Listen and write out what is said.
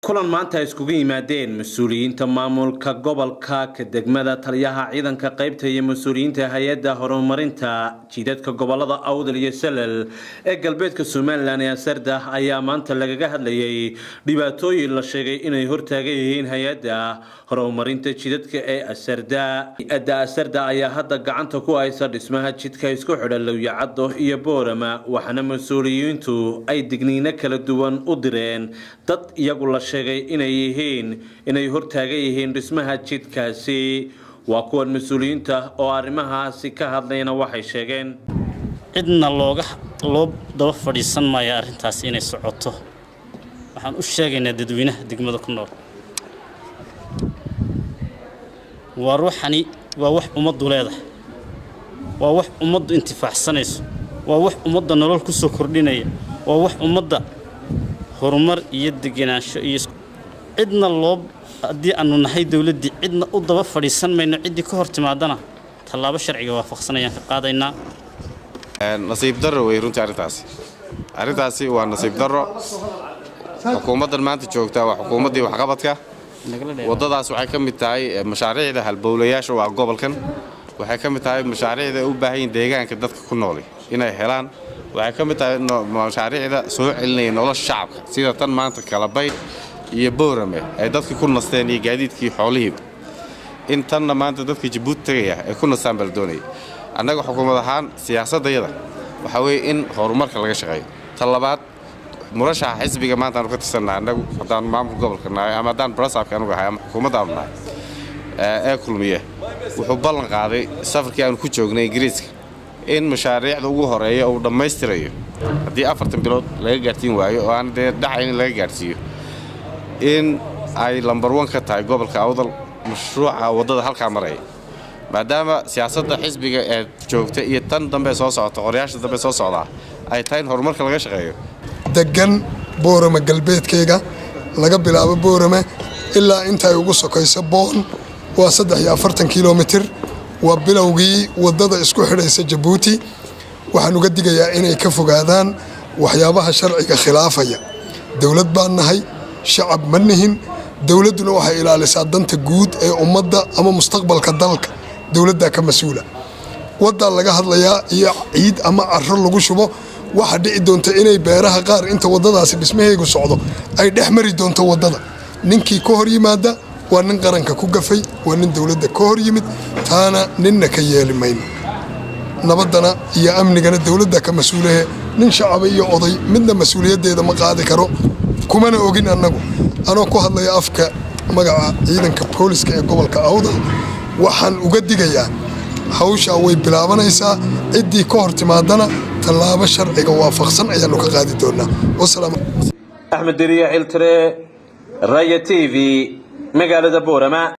kulan maanta iskugu yimaadeen mas'uuliyiinta maamulka gobolka ka degmada taliyaha ciidanka qaybta iyo mas'uuliyiinta hay'adda horumarinta jidadka gobolada Awdal iyo Salal ee galbeedka Soomaaliland ee Asarda ayaa maanta lagaga hadlayay dhibaatooyin la sheegay inay hortaagan yihiin hay'adda horumarinta jidadka ee Asarda. Hay'adda Asarda ayaa hadda gacanta ku haysa dhismaha jidka isku xidha Lowyacado iyo Boorama, waxaana mas'uuliyiintu ay digniino kala duwan u direen dad iyagu la sheegay inay hortaagan yihiin dhismaha jidkaasi. waa kuwan mas'uuliyiinta oo arrimahaasi ka hadlayna waxay sheegeen cidna loo daba fadhiisan maayo arrintaas inay socoto. waxaan u sheegaynaa dadweynaha degmada ku nool waa ruuxani waa wax ummaddu leedahay, waa wax ummaddu intifaacsanayso, waa wax ummadda nolol ku soo kordhinaya, waa wax ummadda horumar iyo deganaansho iyo cidna loo haddii aanu nahay dawladdii cidna u daba fadhiisan mayno. ciddii ka hor timaadana tallaabo sharciga waafaqsanayaan ka qaadaynaa. nasiib darro way runtii arrintaasi waa nasiib darro. xukuumaddan maanta joogta waa xukuumaddii waxqabadka. waddadaas waxay ka mid tahay mashaariicda halbowlayaasha waa gobolkan, waxay ka mid tahay mashaariicda u baahan yihiin deegaanka dadka ku nool inay helaan, waxay ka mid tahay mashaariicda soo celinaya nolosha shacabka sida tan maanta Kalabayd iyo Boorame ay dadka ku nasteen iyo gaadiidkii xoolihii. in tanna maanta dadka Djibouti tagaya ay ku nastaan bal doonay. annaga xukuumad ahaan siyaasadayada waxa weeye in horumarka laga shaqeeyo. talabaad murashaxa xisbiga maanta aanu ka tirsanaa annagu haddaan maamulka gobolka nahay ama haddaan barasaabka anugu ahay ama xukuumadda aanu nahay ee kulmiye wuxuu ballan qaaday safarkii aanu ku joognay Ingiriiska in mashaariicda ugu horeeya uu dhammaystirayo haddii 40 bilood laga gaartiin waayo oo aan dhacayn laga gaarsiiyo in ay lambar 1 ka tahay gobolka Awdal mashruuca waddada halka maraya. maadaama siyaasadda xisbiga ee joogta iyo tan dambe soo socota qorshayaasha dambe soo socda ay tahay horumarka laga shaqeeyo. degan Boorama galbeedkayga laga bilaabo Boorama ilaa inta ay ugu sokayso Boon waa 43 kilomitir. waa bilowgii waddada isku xidhaysa Djibouti. waxaan uga digayaa inay ka fogaadaan waxyaabaha sharciga khilaafaya. dawlad baan nahay, shacab ma nihin. dawladduna waxay ilaalisaa danta guud ee ummadda ama mustaqbalka dalka. dawladda ka mas'uula. wadda laga hadlayaa iyo ciid ama carro lagu shubo waxa dhici doonta inay beeraha qaar inta waddadaasi dhismaheegu socdo ay dhex mari doonto waddada. ninkii ka hor yimaada waa nin qaranka ku gafay, waa nin dawladda ka hor yimid, taana ninna ka yeeli mayno. nabadana iyo amnigana dawladda ka mas'uulahe. nin shacab iyo oday midna mas'uuliyaddeeda ma qaadi karo, kumana ogin annagu. anoo ku hadlaya afka magaca ciidanka booliska ee gobolka Awdal waxaan uga digayaa hawsha way bilaabanaysaa. ciddii ka hor timaadana tallaabo sharciga waafaqsan ayaanu ka qaadi doonaa. wasalaam. Axmed Diriya Iltire, Raya TV, magaalada Boorama.